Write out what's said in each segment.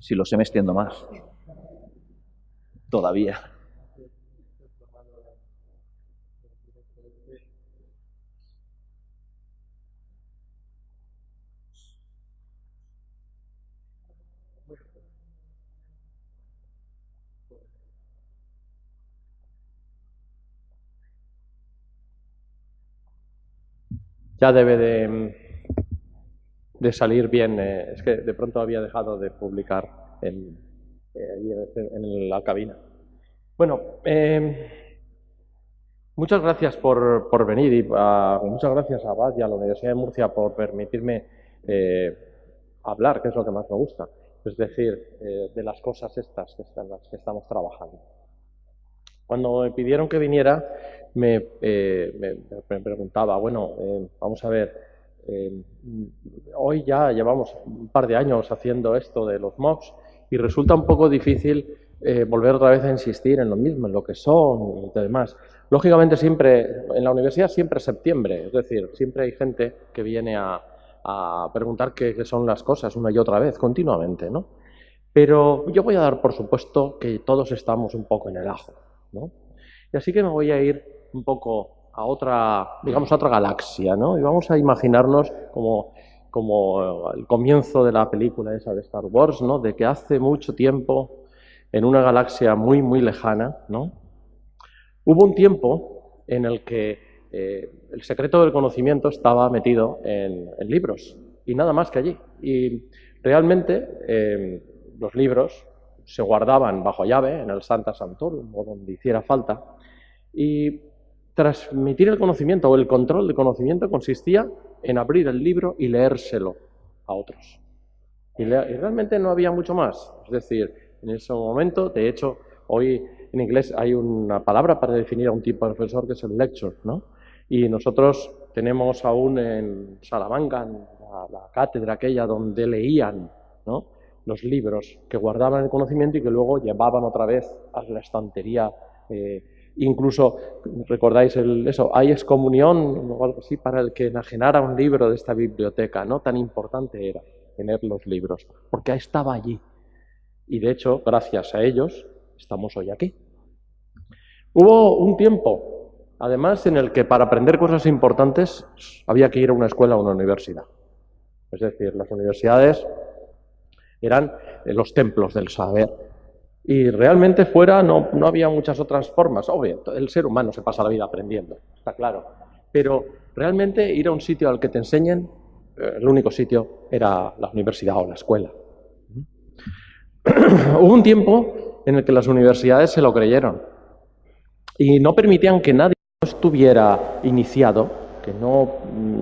Si lo sé, me extiendo más. Todavía. Ya debe de salir bien. Es que de pronto había dejado de publicar ahí en la cabina. Bueno, muchas gracias por venir y muchas gracias a Abad y a la Universidad de Murcia por permitirme eh, hablar, que es lo que más me gusta. Es decir, de las cosas estas en las que estamos trabajando. Cuando me pidieron que viniera, me preguntaba, bueno, vamos a ver, eh, hoy ya llevamos un par de años haciendo esto de los MOOCs y resulta un poco difícil volver otra vez a insistir en lo mismo, en lo que son y demás. Lógicamente siempre, en la universidad siempre es septiembre, es decir, siempre hay gente que viene a preguntar qué son las cosas una y otra vez, continuamente, ¿no? Pero yo voy a dar por supuesto que todos estamos un poco en el ajo, ¿no? Y así que me voy a ir un poco a otra, digamos, a otra galaxia, ¿no? Y vamos a imaginarnos como el comienzo de la película esa de Star Wars, ¿no? De que hace mucho tiempo, en una galaxia muy, muy lejana, ¿no? Hubo un tiempo en el que el secreto del conocimiento estaba metido en libros y nada más que allí. Y realmente los libros se guardaban bajo llave en el Sancta Sanctorum o donde hiciera falta y transmitir el conocimiento o el control del conocimiento consistía en abrir el libro y leérselo a otros. Y realmente no había mucho más. Es decir, en ese momento, de hecho, hoy en inglés hay una palabra para definir a un tipo de profesor que es el lecture, ¿no? Y nosotros tenemos aún en Salamanca la cátedra aquella donde leían, ¿no?, los libros que guardaban el conocimiento y que luego llevaban otra vez a la estantería. Incluso, ¿recordáis eso? Hay excomunión o algo así para el que enajenara un libro de esta biblioteca, ¿no? Tan importante era tener los libros, porque estaba allí. Y de hecho, gracias a ellos, estamos hoy aquí. Hubo un tiempo, además, en el que para aprender cosas importantes había que ir a una escuela o a una universidad. Es decir, las universidades eran los templos del saber. Y realmente fuera no había muchas otras formas. Obvio, el ser humano se pasa la vida aprendiendo, está claro. Pero realmente ir a un sitio al que te enseñen, el único sitio era la universidad o la escuela. Hubo un tiempo en el que las universidades se lo creyeron y no permitían que nadie no estuviera iniciado, que no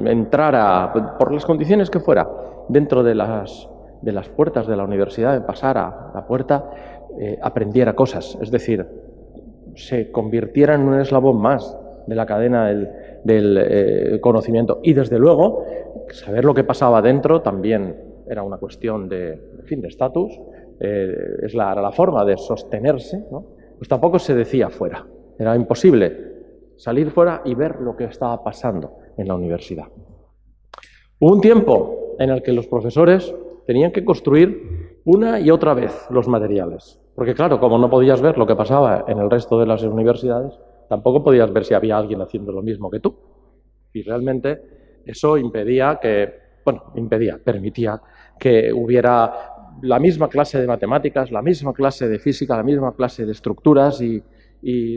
entrara, por las condiciones que fuera, dentro de las puertas de la universidad, pasara la puerta, aprendiera cosas. Es decir, se convirtiera en un eslabón más de la cadena del conocimiento. Y desde luego, saber lo que pasaba dentro también era una cuestión de estatus, era la forma de sostenerse, ¿no? Pues tampoco se decía fuera. Era imposible salir fuera y ver lo que estaba pasando en la universidad. Hubo un tiempo en el que los profesores tenían que construir una y otra vez los materiales. Porque claro, como no podías ver lo que pasaba en el resto de las universidades, tampoco podías ver si había alguien haciendo lo mismo que tú. Y realmente eso permitía que hubiera la misma clase de matemáticas, la misma clase de física, la misma clase de estructuras y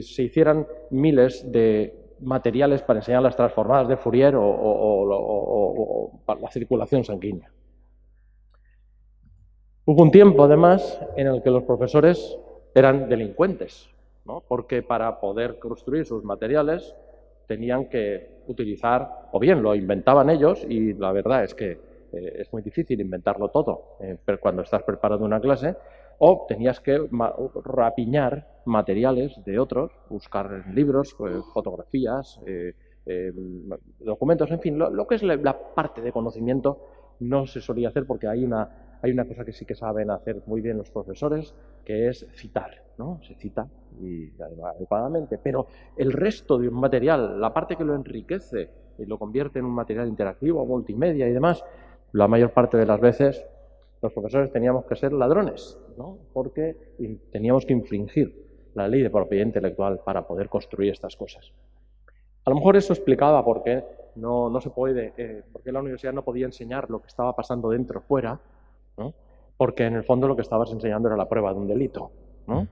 se hicieran miles de materiales para enseñar las transformadas de Fourier o la circulación sanguínea. Hubo un tiempo, además, en el que los profesores eran delincuentes, ¿no? Porque para poder construir sus materiales tenían que utilizar, o bien lo inventaban ellos, y la verdad es que es muy difícil inventarlo todo cuando estás preparando una clase, o tenías que rapiñar materiales de otros, buscar en libros, fotografías, documentos, en fin, lo que es la parte de conocimiento no se solía hacer porque hay una cosa que sí que saben hacer muy bien los profesores, que es citar, ¿no? Se cita y adecuadamente, pero el resto de un material, la parte que lo enriquece y lo convierte en un material interactivo, multimedia y demás, la mayor parte de las veces los profesores teníamos que ser ladrones, ¿no? Porque teníamos que infringir la ley de propiedad intelectual para poder construir estas cosas. A lo mejor eso explicaba por qué no se puede, por qué la universidad no podía enseñar lo que estaba pasando dentro, fuera, ¿no? Porque en el fondo lo que estabas enseñando era la prueba de un delito, ¿no?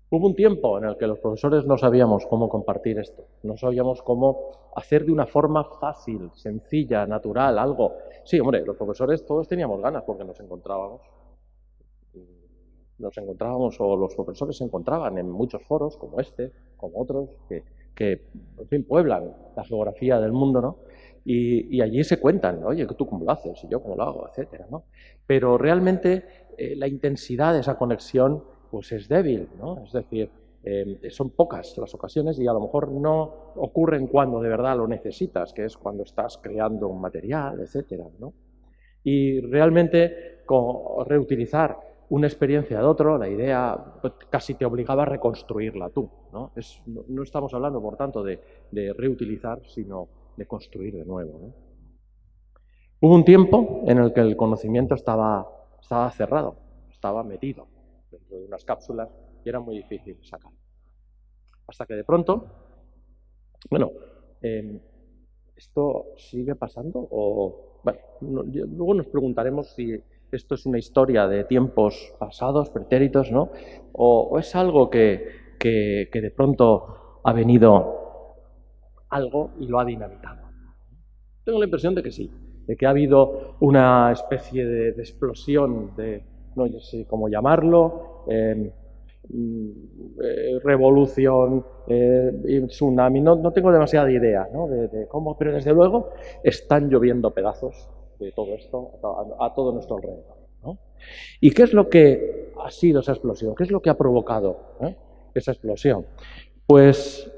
Hubo un tiempo en el que los profesores no sabíamos cómo compartir esto, no sabíamos cómo hacer de una forma fácil, sencilla, natural, algo. Sí, hombre, los profesores todos teníamos ganas porque nos encontrábamos o los profesores se encontraban en muchos foros como este, como otros, que en fin, pueblan la geografía del mundo, ¿no? Y allí se cuentan, oye, ¿tú cómo lo haces? Y yo cómo lo hago, etcétera, ¿no? Pero realmente la intensidad de esa conexión pues es débil, ¿no? Es decir, son pocas las ocasiones y a lo mejor no ocurren cuando de verdad lo necesitas, que es cuando estás creando un material, etcétera, ¿no? Y realmente reutilizar una experiencia de otro, la idea pues, casi te obligaba a reconstruirla tú, ¿no? No estamos hablando, por tanto, de reutilizar, sino de construir de nuevo, ¿no? Hubo un tiempo en el que el conocimiento estaba cerrado, estaba metido dentro de unas cápsulas y era muy difícil sacar. Hasta que de pronto, bueno, ¿esto sigue pasando? O, bueno, luego nos preguntaremos si esto es una historia de tiempos pasados, pretéritos, ¿no? O es algo que de pronto ha venido algo y lo ha dinamitado. Tengo la impresión de que sí, de que ha habido una especie de explosión, no sé cómo llamarlo, revolución, tsunami, no tengo demasiada idea, ¿no? de cómo, pero desde luego están lloviendo pedazos de todo esto a todo nuestro alrededor, ¿no? ¿Y qué es lo que ha sido esa explosión? ¿Qué es lo que ha provocado esa explosión? Pues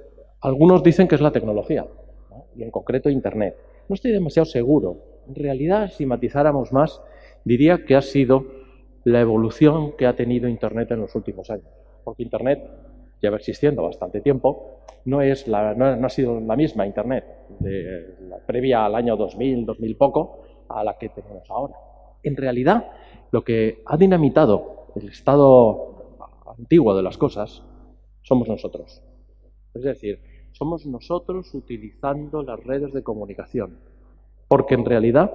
algunos dicen que es la tecnología, ¿no? Y en concreto Internet. No estoy demasiado seguro. En realidad, si matizáramos más, diría que ha sido la evolución que ha tenido Internet en los últimos años. Porque Internet lleva existiendo bastante tiempo, no ha sido la misma Internet previa al año 2000, 2000 poco, a la que tenemos ahora. En realidad, lo que ha dinamitado el estado antiguo de las cosas somos nosotros. Es decir, somos nosotros utilizando las redes de comunicación. Porque en realidad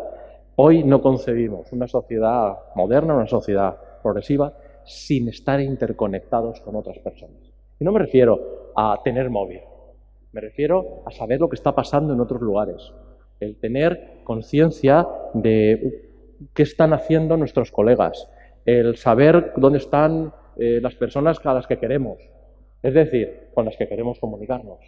hoy no concebimos una sociedad moderna, una sociedad progresiva, sin estar interconectados con otras personas. Y no me refiero a tener móvil, me refiero a saber lo que está pasando en otros lugares. El tener conciencia de qué están haciendo nuestros colegas, el saber dónde están las personas a las que queremos, es decir, con las que queremos comunicarnos.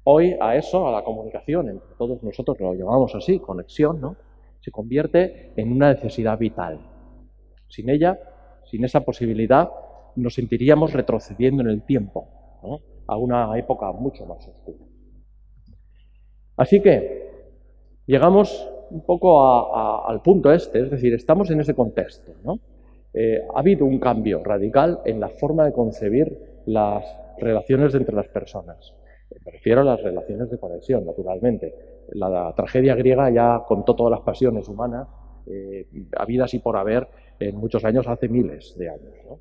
Hoy a eso, a la comunicación, entre todos nosotros lo llamamos así, conexión, ¿no? Se convierte en una necesidad vital. Sin ella, sin esa posibilidad, nos sentiríamos retrocediendo en el tiempo, ¿no? A una época mucho más oscura. Así que llegamos un poco al punto este, es decir, estamos en ese contexto, ¿no? Ha habido un cambio radical en la forma de concebir las relaciones entre las personas. Me refiero a las relaciones de conexión, naturalmente. La tragedia griega ya contó todas las pasiones humanas, habidas y por haber, en muchos años, hace miles de años, ¿no?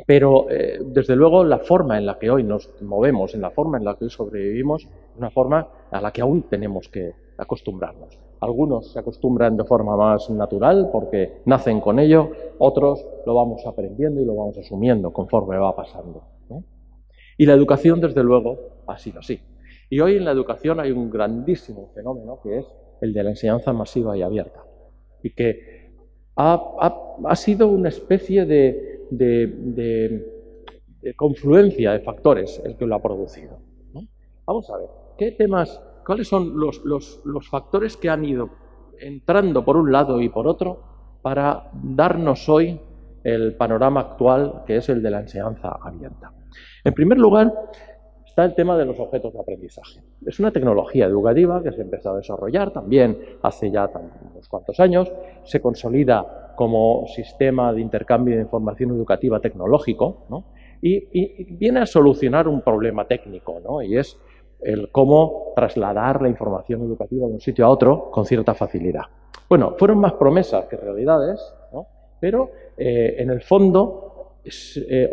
Pero, desde luego, la forma en la que hoy nos movemos, en la forma en la que hoy sobrevivimos, es una forma a la que aún tenemos que acostumbrarnos. Algunos se acostumbran de forma más natural porque nacen con ello, otros lo vamos aprendiendo y lo vamos asumiendo conforme va pasando, ¿no? Y la educación, desde luego, ha sido así. Y hoy en la educación hay un grandísimo fenómeno que es el de la enseñanza masiva y abierta. Y que ha sido una especie de confluencia de factores el que lo ha producido, ¿no? Vamos a ver, ¿cuáles son los factores que han ido entrando por un lado y por otro para darnos hoy el panorama actual que es el de la enseñanza abierta? En primer lugar, está el tema de los objetos de aprendizaje. Es una tecnología educativa que se empezó a desarrollar también hace ya unos cuantos años, se consolida como sistema de intercambio de información educativa tecnológico, ¿no? y viene a solucionar un problema técnico, ¿no? Y es el cómo trasladar la información educativa de un sitio a otro con cierta facilidad. Bueno, fueron más promesas que realidades, ¿no? Pero en el fondo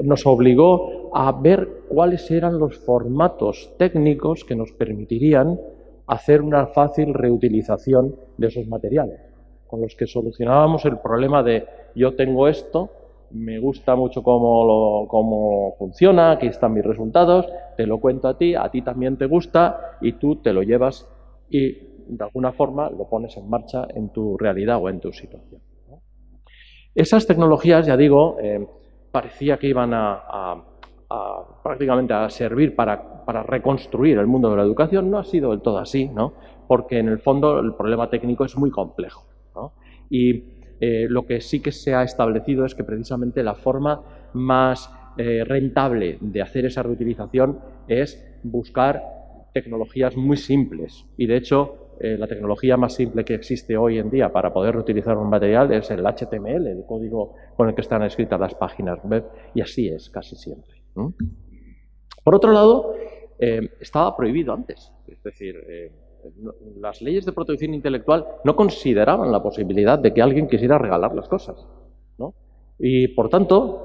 nos obligó a ver cuáles eran los formatos técnicos que nos permitirían hacer una fácil reutilización de esos materiales, con los que solucionábamos el problema de yo tengo esto, me gusta mucho cómo funciona, aquí están mis resultados, te lo cuento a ti también te gusta y tú te lo llevas y de alguna forma lo pones en marcha en tu realidad o en tu situación, ¿no? Esas tecnologías, ya digo, parecía que iban prácticamente a servir para reconstruir el mundo de la educación. No ha sido del todo así, ¿no? Porque en el fondo el problema técnico es muy complejo, ¿no? Y lo que sí que se ha establecido es que precisamente la forma más rentable de hacer esa reutilización es buscar tecnologías muy simples. Y de hecho, la tecnología más simple que existe hoy en día para poder reutilizar un material es el HTML, el código con el que están escritas las páginas web, y así es casi siempre, ¿no? Por otro lado, estaba prohibido antes, es decir, las leyes de protección intelectual no consideraban la posibilidad de que alguien quisiera regalar las cosas, ¿no? Y por tanto,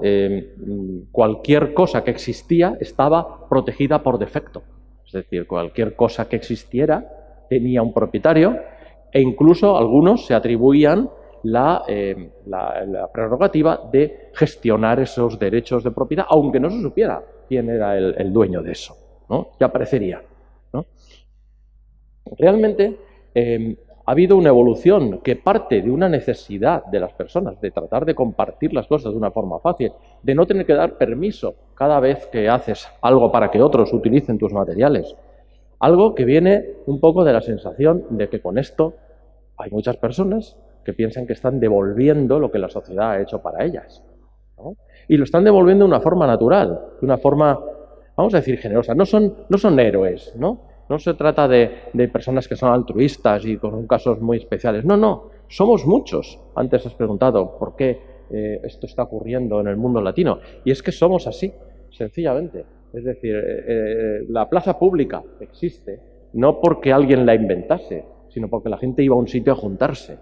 cualquier cosa que existía estaba protegida por defecto. Es decir, cualquier cosa que existiera tenía un propietario e incluso algunos se atribuían la prerrogativa de gestionar esos derechos de propiedad, aunque no se supiera quién era el dueño de eso, ¿no? Ya aparecería, ¿no? Realmente ha habido una evolución que parte de una necesidad de las personas de tratar de compartir las cosas de una forma fácil, de no tener que dar permiso cada vez que haces algo para que otros utilicen tus materiales. Algo que viene un poco de la sensación de que con esto hay muchas personas que piensan que están devolviendo lo que la sociedad ha hecho para ellas, ¿no? Y lo están devolviendo de una forma natural, de una forma, vamos a decir, generosa. No son héroes, ¿no? No se trata de personas que son altruistas y con casos muy especiales. No, somos muchos. Antes has preguntado por qué esto está ocurriendo en el mundo latino. Y es que somos así, sencillamente. Es decir, la plaza pública existe no porque alguien la inventase, sino porque la gente iba a un sitio a juntarse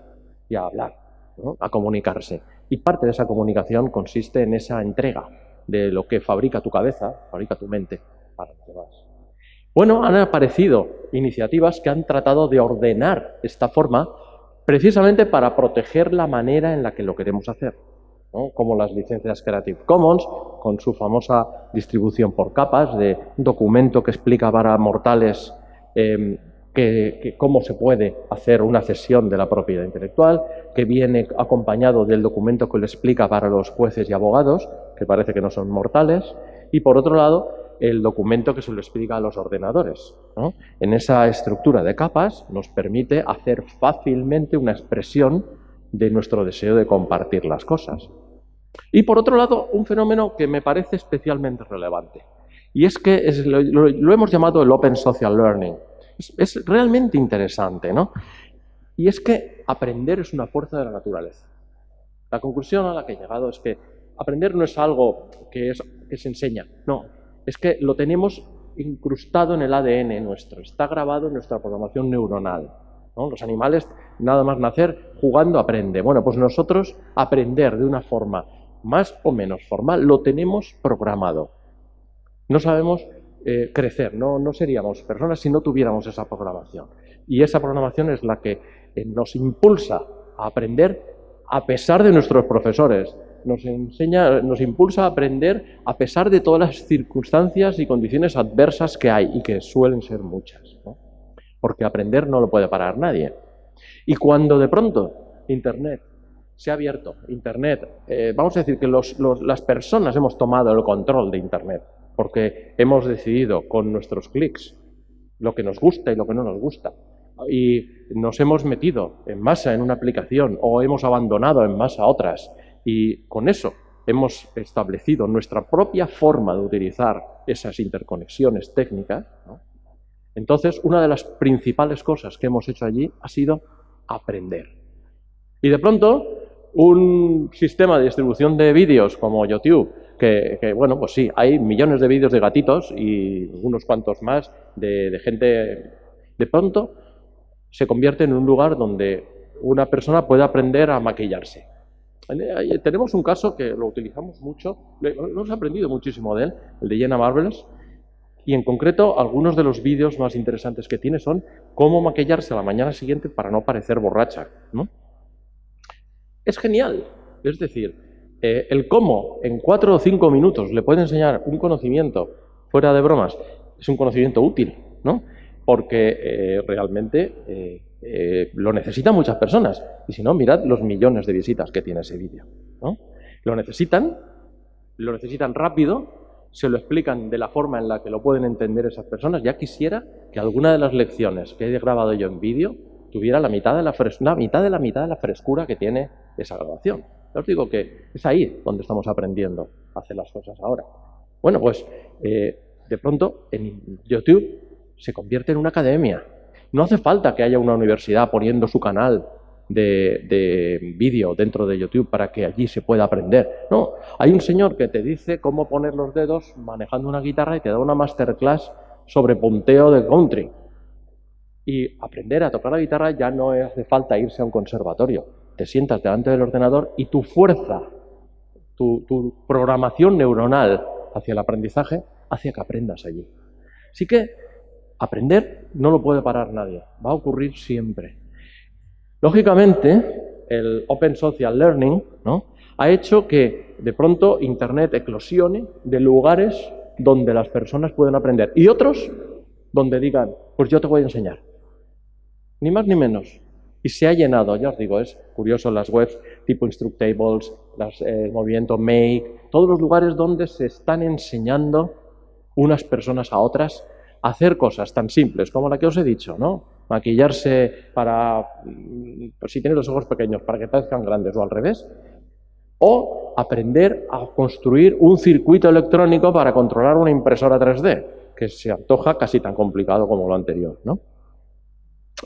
y a hablar, ¿no? A comunicarse. Y parte de esa comunicación consiste en esa entrega de lo que fabrica tu cabeza, fabrica tu mente para los demás. Bueno, han aparecido iniciativas que han tratado de ordenar esta forma precisamente para proteger la manera en la que lo queremos hacer, ¿no? Como las licencias Creative Commons, con su famosa distribución por capas de documento que explica para mortales cómo se puede hacer una cesión de la propiedad intelectual, que viene acompañado del documento que lo explica para los jueces y abogados, que parece que no son mortales, y por otro lado, el documento que se lo explica a los ordenadores, ¿no? En esa estructura de capas nos permite hacer fácilmente una expresión de nuestro deseo de compartir las cosas. Y por otro lado, un fenómeno que me parece especialmente relevante, y es que lo hemos llamado el Open Social Learning. Es realmente interesante, ¿no? Y es que aprender es una fuerza de la naturaleza. La conclusión a la que he llegado es que aprender no es algo que se enseña, no, es que lo tenemos incrustado en el ADN nuestro, está grabado en nuestra programación neuronal, ¿no? Los animales, nada más nacer, jugando aprenden. Bueno, pues nosotros aprender de una forma más o menos formal lo tenemos programado. No sabemos crecer, no seríamos personas si no tuviéramos esa programación. Y esa programación es la que nos impulsa a aprender a pesar de nuestros profesores. Nos impulsa a aprender a pesar de todas las circunstancias y condiciones adversas que hay, y que suelen ser muchas, ¿no? Porque aprender no lo puede parar nadie. Y cuando de pronto Internet se ha abierto, vamos a decir que las personas hemos tomado el control de Internet, porque hemos decidido con nuestros clics lo que nos gusta y lo que no nos gusta, y nos hemos metido en masa en una aplicación o hemos abandonado en masa otras, y con eso hemos establecido nuestra propia forma de utilizar esas interconexiones técnicas, ¿no? Entonces, una de las principales cosas que hemos hecho allí ha sido aprender. Y de pronto, un sistema de distribución de vídeos como YouTube, que bueno, pues sí, hay millones de vídeos de gatitos y unos cuantos más de gente, de pronto se convierte en un lugar donde una persona puede aprender a maquillarse. Tenemos un caso que lo utilizamos mucho, lo hemos aprendido muchísimo de él, el de Jenna Marbles, y en concreto algunos de los vídeos más interesantes que tiene son cómo maquillarse a la mañana siguiente para no parecer borracha, ¿no? Es genial, es decir, el cómo en 4 o 5 minutos le puede enseñar un conocimiento, fuera de bromas, es un conocimiento útil, ¿no? Porque realmente lo necesitan muchas personas. Y si no, mirad los millones de visitas que tiene ese vídeo, ¿no? Lo necesitan rápido, se lo explican de la forma en la que lo pueden entender esas personas. Ya quisiera que alguna de las lecciones que he grabado yo en vídeo tuviera la mitad de la frescura que tiene esa grabación. Ya os digo que es ahí donde estamos aprendiendo a hacer las cosas ahora. Bueno, pues de pronto en YouTube se convierte en una academia. No hace falta que haya una universidad poniendo su canal de vídeo dentro de YouTube para que allí se pueda aprender. No, hay un señor que te dice cómo poner los dedos manejando una guitarra y te da una masterclass sobre punteo de country. Y aprender a tocar la guitarra ya no hace falta irse a un conservatorio. Te sientas delante del ordenador y tu fuerza, tu programación neuronal hacia el aprendizaje hace que aprendas allí. Así que aprender no lo puede parar nadie, va a ocurrir siempre. Lógicamente, el Open Social Learning, ¿no?, ha hecho que de pronto Internet eclosione de lugares donde las personas pueden aprender y otros donde digan, pues yo te voy a enseñar. Ni más ni menos. Y se ha llenado, ya os digo, es curioso, las webs tipo Instructables, el movimiento Make, todos los lugares donde se están enseñando unas personas a otras a hacer cosas tan simples como la que os he dicho, ¿no? Maquillarse para, pues si tienes los ojos pequeños, para que parezcan grandes o al revés. O aprender a construir un circuito electrónico para controlar una impresora 3D, que se antoja casi tan complicado como lo anterior, ¿no?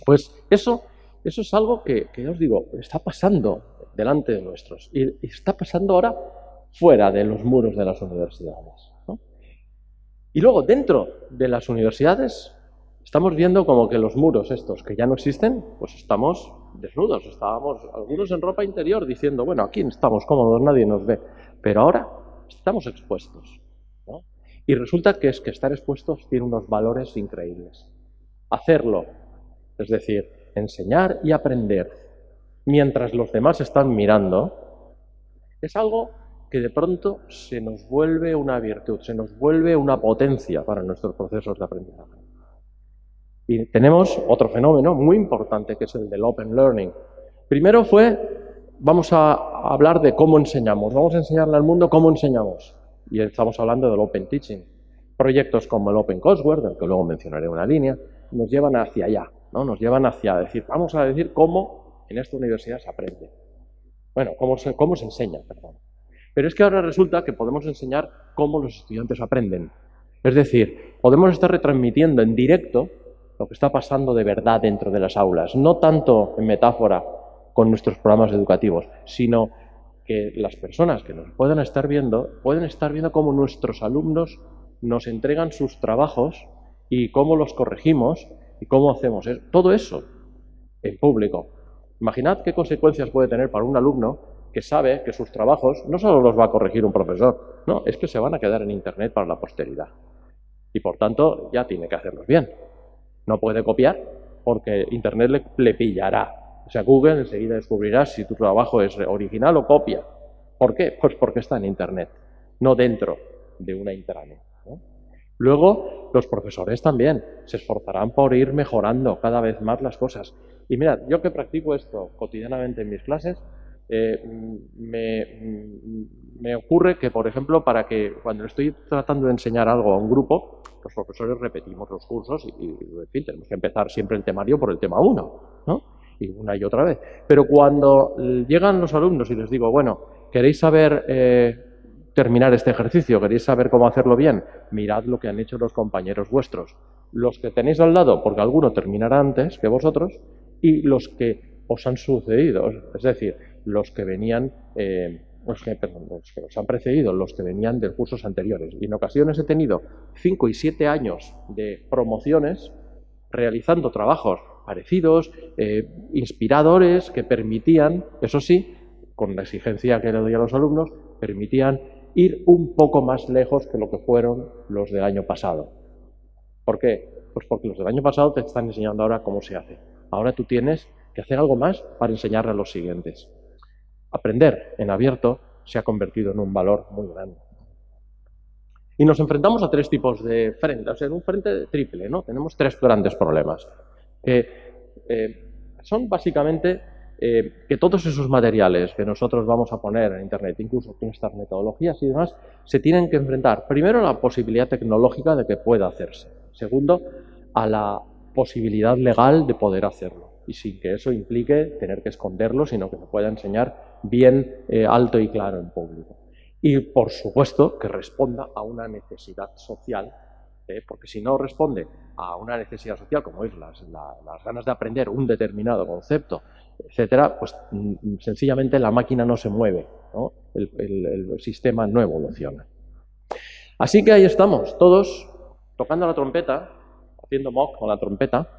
Pues eso es algo que ya os digo, está pasando delante de nuestros y está pasando ahora fuera de los muros de las universidades, ¿no? Y luego, dentro de las universidades, estamos viendo como que los muros estos que ya no existen, pues estamos desnudos, estábamos algunos en ropa interior diciendo, bueno, aquí estamos cómodos, nadie nos ve, pero ahora estamos expuestos, ¿no? Y resulta que es que estar expuestos tiene unos valores increíbles. Hacerlo, es decir, enseñar y aprender mientras los demás están mirando, es algo que de pronto se nos vuelve una virtud, se nos vuelve una potencia para nuestros procesos de aprendizaje. Y tenemos otro fenómeno muy importante que es el del Open Learning. Primero vamos a hablar de cómo enseñamos, vamos a enseñarle al mundo cómo enseñamos. Y estamos hablando del Open Teaching. Proyectos como el Open Courseware, del que luego mencionaré una línea, nos llevan hacia allá, ¿no? Nos llevan hacia decir, vamos a decir cómo en esta universidad se aprende. Bueno, cómo se enseña, perdón. Pero es que ahora resulta que podemos enseñar cómo los estudiantes aprenden. Es decir, podemos estar retransmitiendo en directo lo que está pasando de verdad dentro de las aulas, no tanto en metáfora con nuestros programas educativos, sino que las personas que nos puedan estar viendo cómo nuestros alumnos nos entregan sus trabajos y cómo los corregimos y cómo hacemos todo eso en público. Imaginad qué consecuencias puede tener para un alumno que sabe que sus trabajos no solo los va a corregir un profesor, no, es que se van a quedar en Internet para la posteridad. Y por tanto ya tiene que hacerlos bien. No puede copiar porque Internet le pillará. O sea, Google enseguida descubrirá si tu trabajo es original o copia. ¿Por qué? Pues porque está en Internet, no dentro de una intranet, ¿no? Luego, los profesores también se esforzarán por ir mejorando cada vez más las cosas. Y mirad, yo que practico esto cotidianamente en mis clases, me ocurre que, por ejemplo, cuando estoy tratando de enseñar algo a un grupo, los profesores repetimos los cursos y en fin, tenemos que empezar siempre el temario por el tema 1, ¿no? Y una y otra vez. Pero cuando llegan los alumnos y les digo, bueno, ¿queréis saber terminar este ejercicio? ¿Queréis saber cómo hacerlo bien? Mirad lo que han hecho los compañeros vuestros. Los que tenéis al lado, porque alguno terminará antes que vosotros, y los que os han sucedido, es decir, los que venían, los que os han precedido, los que venían de cursos anteriores. Y en ocasiones he tenido 5 y 7 años de promociones realizando trabajos parecidos, inspiradores, que permitían, eso sí, con la exigencia que le doy a los alumnos, permitían ir un poco más lejos que lo que fueron los del año pasado. ¿Por qué? Pues porque los del año pasado te están enseñando ahora cómo se hace. Ahora tú tienes que hacer algo más para enseñarle a los siguientes. Aprender en abierto se ha convertido en un valor muy grande. Y nos enfrentamos a tres tipos de frentes, o sea, en un frente triple, ¿no? Tenemos tres grandes problemas. Son básicamente que todos esos materiales que nosotros vamos a poner en Internet, incluso con estas metodologías y demás, se tienen que enfrentar, primero, a la posibilidad tecnológica de que pueda hacerse. Segundo, a la posibilidad legal de poder hacerlo. Y sin que eso implique tener que esconderlo, sino que se pueda enseñar bien alto y claro en público. Y, por supuesto, que responda a una necesidad social, porque si no responde a una necesidad social, como es las ganas de aprender un determinado concepto, etcétera, pues sencillamente la máquina no se mueve, ¿no? El sistema no evoluciona. Así que ahí estamos, todos tocando la trompeta, haciendo mock con la trompeta,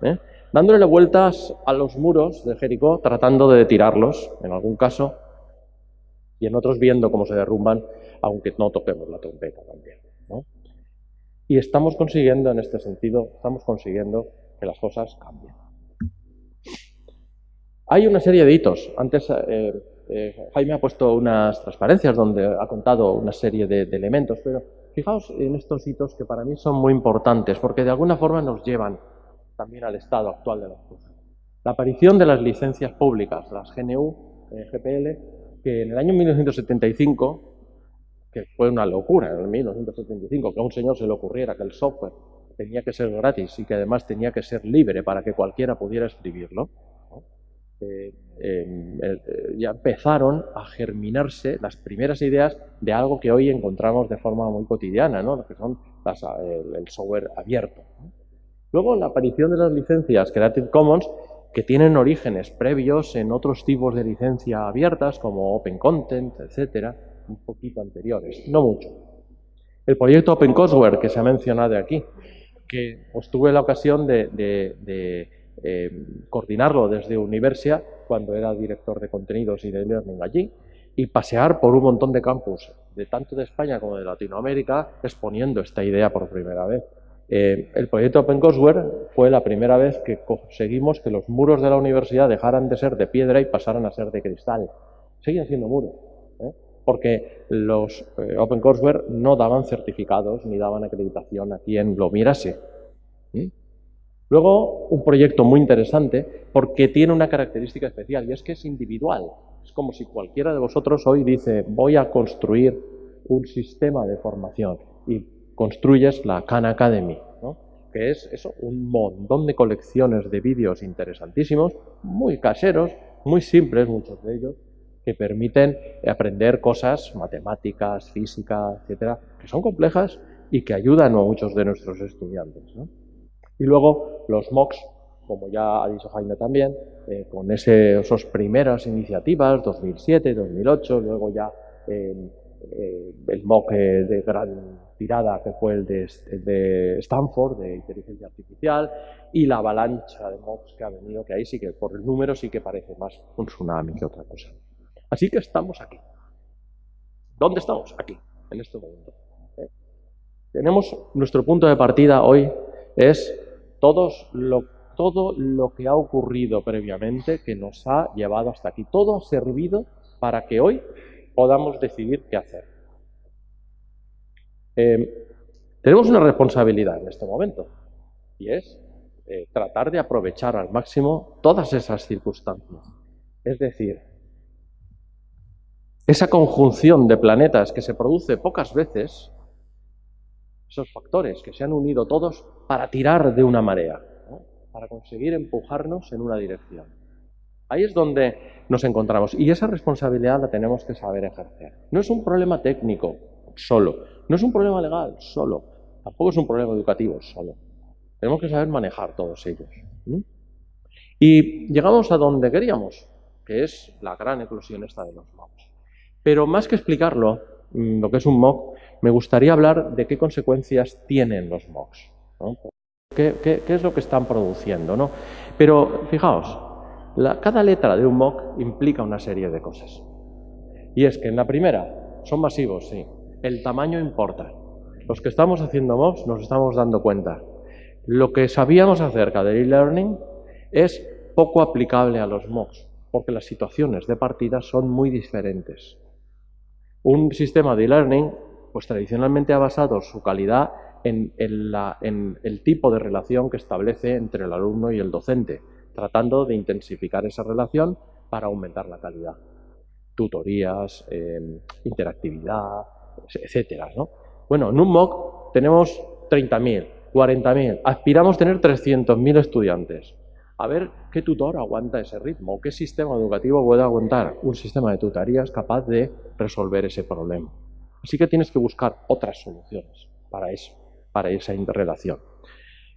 dándole vueltas a los muros de Jericó, tratando de tirarlos, en algún caso, y en otros viendo cómo se derrumban, aunque no toquemos la trompeta también, ¿no? Y estamos consiguiendo, en este sentido, estamos consiguiendo que las cosas cambien. Hay una serie de hitos. Antes Jaime ha puesto unas transparencias donde ha contado una serie de elementos, pero fijaos en estos hitos que para mí son muy importantes, porque de alguna forma nos llevan también al estado actual de las cosas. La aparición de las licencias públicas, las GNU, GPL, que en el año 1975, que fue una locura en el 1975, que a un señor se le ocurriera que el software tenía que ser gratis y que además tenía que ser libre para que cualquiera pudiera escribirlo, ¿no? Ya empezaron a germinarse las primeras ideas de algo que hoy encontramos de forma muy cotidiana, ¿no? Lo que son el software abierto, ¿no? Luego, la aparición de las licencias Creative Commons, que tienen orígenes previos en otros tipos de licencia abiertas, como Open Content, etcétera, un poquito anteriores, no mucho. El proyecto OpenCourseware, que se ha mencionado aquí, que pues, tuve la ocasión de coordinarlo desde Universia, cuando era director de contenidos y de learning allí, y pasear por un montón de campus, tanto de España como de Latinoamérica, exponiendo esta idea por primera vez. El proyecto OpenCourseware fue la primera vez que conseguimos que los muros de la universidad dejaran de ser de piedra y pasaran a ser de cristal. Siguen siendo muros, porque los OpenCourseware no daban certificados ni daban acreditación a quien lo mirase. Luego, un proyecto muy interesante porque tiene una característica especial y es que es individual. Es como si cualquiera de vosotros hoy dice voy a construir un sistema de formación y construyes la Khan Academy, ¿no? Que es eso, un montón de colecciones de vídeos interesantísimos, muy caseros, muy simples muchos de ellos, que permiten aprender cosas, matemáticas, física, etcétera, que son complejas y que ayudan a muchos de nuestros estudiantes, ¿no? Y luego los MOOCs, como ya ha dicho Jaime también, con esas primeras iniciativas, 2007, 2008, luego ya el MOOC de gran tirada que fue el de Stanford, de inteligencia artificial, y la avalancha de MOOCs que ha venido, que ahí sí que por el número sí que parece más un tsunami que otra cosa. Así que estamos aquí. ¿Dónde estamos? Aquí, en este momento. Tenemos nuestro punto de partida hoy es todo lo que ha ocurrido previamente que nos ha llevado hasta aquí. Todo ha servido para que hoy podamos decidir qué hacer. Tenemos una responsabilidad en este momento y es tratar de aprovechar al máximo todas esas circunstancias. Es decir, esa conjunción de planetas que se produce pocas veces, esos factores que se han unido todos para tirar de una marea, ¿no? Para conseguir empujarnos en una dirección. Ahí es donde nos encontramos y esa responsabilidad la tenemos que saber ejercer. No es un problema técnico solo, no es un problema legal solo, tampoco es un problema educativo solo. Tenemos que saber manejar todos ellos. Y llegamos a donde queríamos, que es la gran eclosión esta de los MOOCs. Pero más que explicarlo, lo que es un MOOC, me gustaría hablar de qué consecuencias tienen los MOOCs, ¿no? qué es lo que están produciendo, ¿no? Pero fijaos, cada letra de un mock implica una serie de cosas. Y es que en la primera son masivos, sí. El tamaño importa. Los que estamos haciendo mocks nos estamos dando cuenta. Lo que sabíamos acerca del e-learning es poco aplicable a los mocks, porque las situaciones de partida son muy diferentes. Un sistema de e-learning, pues tradicionalmente ha basado su calidad en el tipo de relación que establece entre el alumno y el docente, tratando de intensificar esa relación para aumentar la calidad. Tutorías, interactividad, etcétera, ¿no? Bueno, en un MOOC tenemos 30.000, 40.000, aspiramos a tener 300.000 estudiantes. A ver qué tutor aguanta ese ritmo, qué sistema educativo puede aguantar un sistema de tutorías capaz de resolver ese problema. Así que tienes que buscar otras soluciones para eso, para esa interrelación.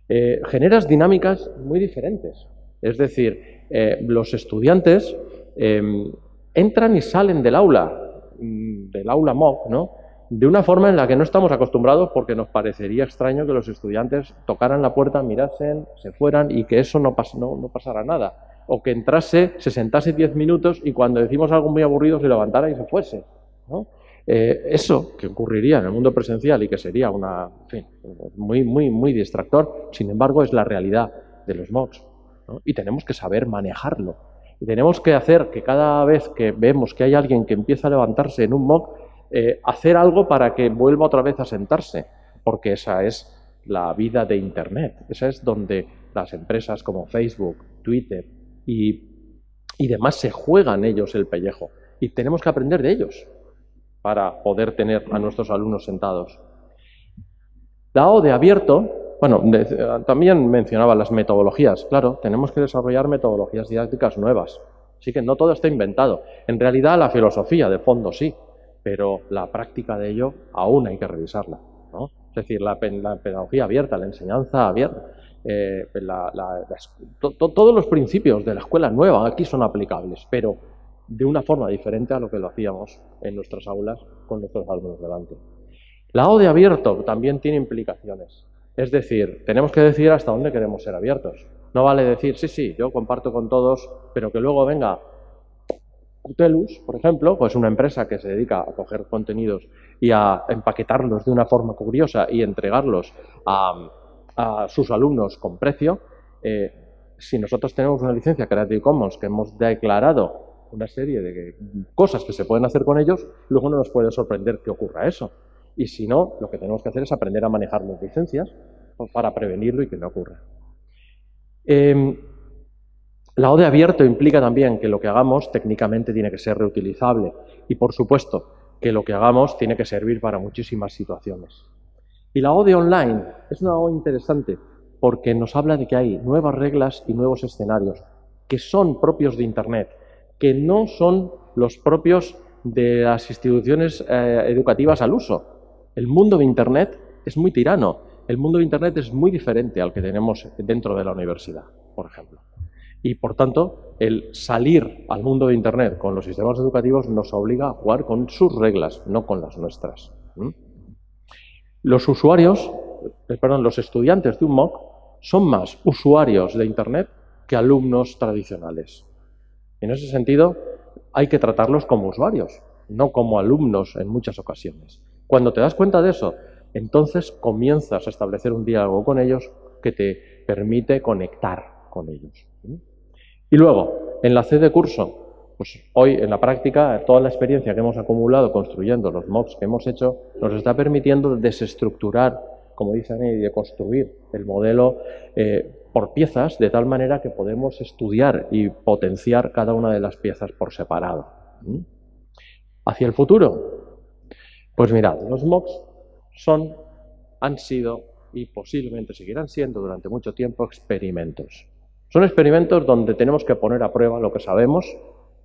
Generas dinámicas muy diferentes. Es decir, los estudiantes entran y salen del aula MOOC, ¿no? De una forma en la que no estamos acostumbrados, porque nos parecería extraño que los estudiantes tocaran la puerta, mirasen, se fueran y que eso no pasara nada. O que entrase, se sentase 10 minutos y cuando decimos algo muy aburrido se levantara y se fuese, ¿no? Eso que ocurriría en el mundo presencial y que sería en fin, muy distractor, sin embargo es la realidad de los MOOCs, ¿no? Y tenemos que saber manejarlo. Y tenemos que hacer que cada vez que vemos que hay alguien que empieza a levantarse en un MOOC, hacer algo para que vuelva otra vez a sentarse, porque esa es la vida de Internet. Esa es donde las empresas como Facebook, Twitter y demás se juegan ellos el pellejo. Y tenemos que aprender de ellos para poder tener a nuestros alumnos sentados. La O de abierto, bueno, también mencionaba las metodologías. Claro, tenemos que desarrollar metodologías didácticas nuevas. Así que no todo está inventado. En realidad la filosofía de fondo sí, pero la práctica de ello aún hay que revisarla, ¿no? Es decir, la pedagogía abierta, la enseñanza abierta, todos los principios de la escuela nueva aquí son aplicables, pero de una forma diferente a lo que lo hacíamos en nuestras aulas con nuestros alumnos delante. La O de abierto también tiene implicaciones. Es decir, tenemos que decidir hasta dónde queremos ser abiertos. No vale decir, sí, yo comparto con todos, pero que luego venga Utelus, por ejemplo, pues una empresa que se dedica a coger contenidos y a empaquetarlos de una forma curiosa y entregarlos a sus alumnos con precio. Si nosotros tenemos una licencia Creative Commons que hemos declarado una serie de cosas que se pueden hacer con ellos, luego no nos puede sorprender que ocurra eso. Y si no, lo que tenemos que hacer es aprender a manejar las licencias para prevenirlo y que no ocurra. La O de abierto implica también que lo que hagamos técnicamente tiene que ser reutilizable y, por supuesto, que lo que hagamos tiene que servir para muchísimas situaciones. Y la O de online es una O interesante porque nos habla de que hay nuevas reglas y nuevos escenarios que son propios de Internet, que no son los propios de las instituciones educativas al uso. El mundo de Internet es muy tirano. El mundo de Internet es muy diferente al que tenemos dentro de la universidad, por ejemplo. Y, por tanto, el salir al mundo de Internet con los sistemas educativos nos obliga a jugar con sus reglas, no con las nuestras. Los estudiantes de un MOOC son más usuarios de Internet que alumnos tradicionales. En ese sentido, hay que tratarlos como usuarios, no como alumnos en muchas ocasiones. Cuando te das cuenta de eso, entonces comienzas a establecer un diálogo con ellos que te permite conectar con ellos. Y luego, en la C de curso, pues hoy en la práctica, toda la experiencia que hemos acumulado construyendo los MOOCs que hemos hecho, nos está permitiendo desestructurar, como dicen, y de construir el modelo por piezas, de tal manera que podemos estudiar y potenciar cada una de las piezas por separado. Hacia el futuro, pues mirad, los MOOCs han sido y posiblemente seguirán siendo durante mucho tiempo experimentos. Son experimentos donde tenemos que poner a prueba lo que sabemos,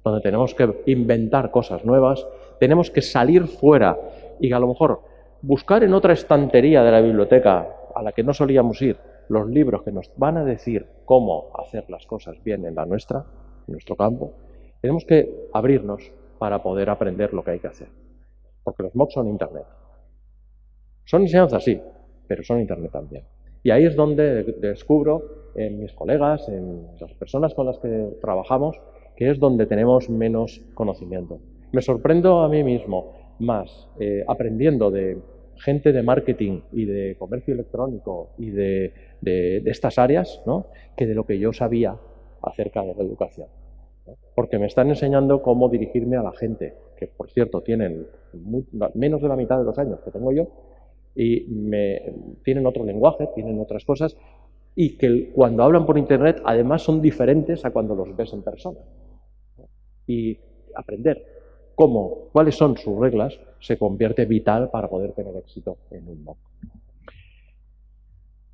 donde tenemos que inventar cosas nuevas, tenemos que salir fuera y a lo mejor buscar en otra estantería de la biblioteca a la que no solíamos ir los libros que nos van a decir cómo hacer las cosas bien en nuestro campo. Tenemos que abrirnos para poder aprender lo que hay que hacer, porque los MOOCs son Internet. Son enseñanzas, sí, pero son Internet también. Y ahí es donde descubro en mis colegas, en las personas con las que trabajamos, que es donde tenemos menos conocimiento. Me sorprendo a mí mismo más aprendiendo de gente de marketing y de comercio electrónico y de estas áreas, ¿no?, que de lo que yo sabía acerca de la educación, ¿no? Porque me están enseñando cómo dirigirme a la gente, que por cierto tienen menos de la mitad de los años que tengo yo, y tienen otro lenguaje, tienen otras cosas, y que cuando hablan por internet además son diferentes a cuando los ves en persona. Y aprender cuáles son sus reglas se convierte vital para poder tener éxito en un MOOC.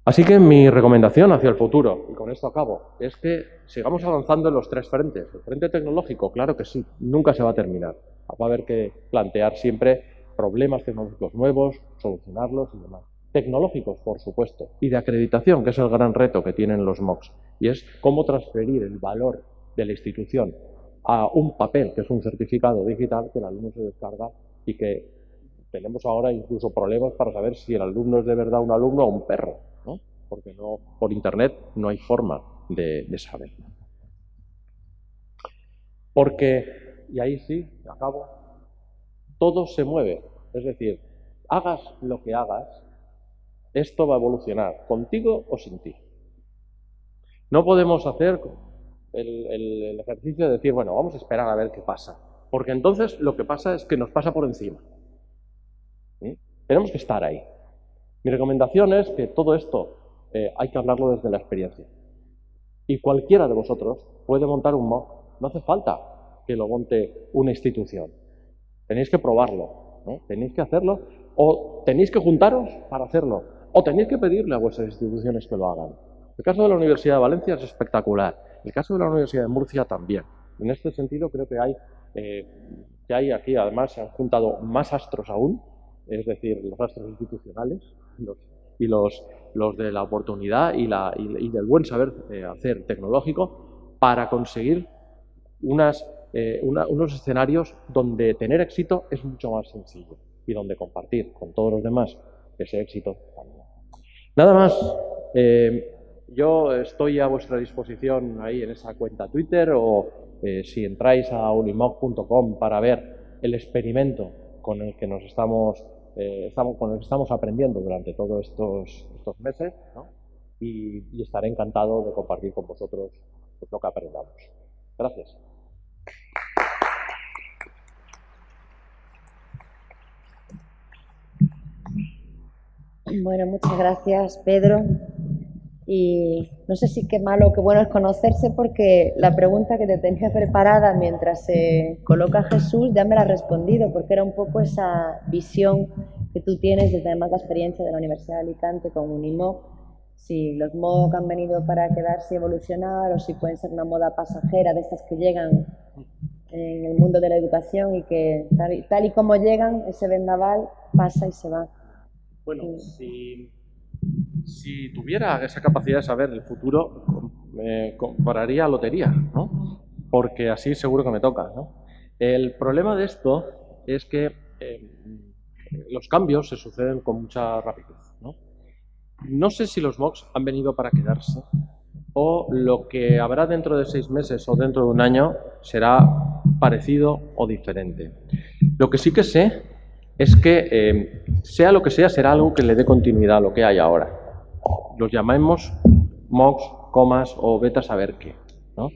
Así que mi recomendación hacia el futuro, y con esto acabo, es que sigamos avanzando en los tres frentes. El frente tecnológico, claro que sí, nunca se va a terminar. Va a haber que plantear siempre problemas tecnológicos nuevos, solucionarlos y demás. Tecnológicos, por supuesto, y de acreditación, que es el gran reto que tienen los MOOCs, y es cómo transferir el valor de la institución a un papel, que es un certificado digital que el alumno se descarga y que tenemos ahora incluso problemas para saber si el alumno es de verdad un alumno o un perro, ¿no? Porque no, por internet no hay forma de saber. Porque, y ahí sí, acabo, todo se mueve. Es decir, hagas lo que hagas, esto va a evolucionar, contigo o sin ti. No podemos hacer el ejercicio de decir, bueno, vamos a esperar a ver qué pasa. Porque entonces lo que pasa es que nos pasa por encima. ¿Sí? Tenemos que estar ahí. Mi recomendación es que todo esto hay que hablarlo desde la experiencia. Y cualquiera de vosotros puede montar un MOOC. No hace falta que lo monte una institución. Tenéis que probarlo, ¿no? Tenéis que hacerlo, o tenéis que juntaros para hacerlo, o tenéis que pedirle a vuestras instituciones que lo hagan. El caso de la Universidad de Valencia es espectacular. El caso de la Universidad de Murcia también. En este sentido creo que hay aquí, además, se han juntado más astros aún, es decir, los astros institucionales y los de la oportunidad y del buen saber hacer tecnológico para conseguir unos escenarios donde tener éxito es mucho más sencillo y donde compartir con todos los demás ese éxito también. Nada más. Yo estoy a vuestra disposición ahí en esa cuenta Twitter o si entráis a unimoc.com para ver el experimento con el que estamos aprendiendo durante todos estos meses, ¿no? Y estaré encantado de compartir con vosotros lo que aprendamos. Gracias. Bueno, muchas gracias, Pedro. Y no sé si qué malo o qué bueno es conocerse, porque la pregunta que te tenía preparada mientras se coloca Jesús ya me la has respondido, porque era un poco esa visión que tú tienes desde además la experiencia de la Universidad de Alicante con Unimoc, si los MOOC han venido para quedarse y evolucionar o si pueden ser una moda pasajera de estas que llegan en el mundo de la educación y que tal y como llegan, ese vendaval pasa y se va. Bueno, si tuviera esa capacidad de saber el futuro, compraría lotería, ¿no? Porque así seguro que me toca, ¿no? El problema de esto es que los cambios se suceden con mucha rapidez, ¿no? No sé si los MOOCs han venido para quedarse o lo que habrá dentro de 6 meses o dentro de un año será parecido o diferente. Lo que sí que sé es que, sea lo que sea, será algo que le dé continuidad a lo que hay ahora. Los llamemos MOOCs, comas o vete a saber qué, ¿no?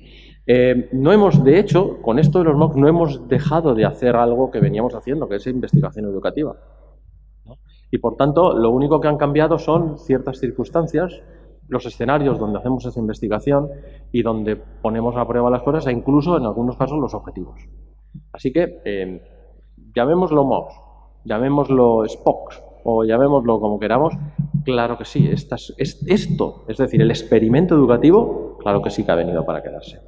De hecho, con esto de los MOOCs no hemos dejado de hacer algo que veníamos haciendo, que es investigación educativa, ¿no? Y por tanto, lo único que han cambiado son ciertas circunstancias, los escenarios donde hacemos esa investigación y donde ponemos a prueba las cosas e incluso, en algunos casos, los objetivos. Así que, llamémoslo MOOCs, llamémoslo SPOCs o llamémoslo como queramos, claro que sí, es decir, el experimento educativo, claro que sí que ha venido para quedarse.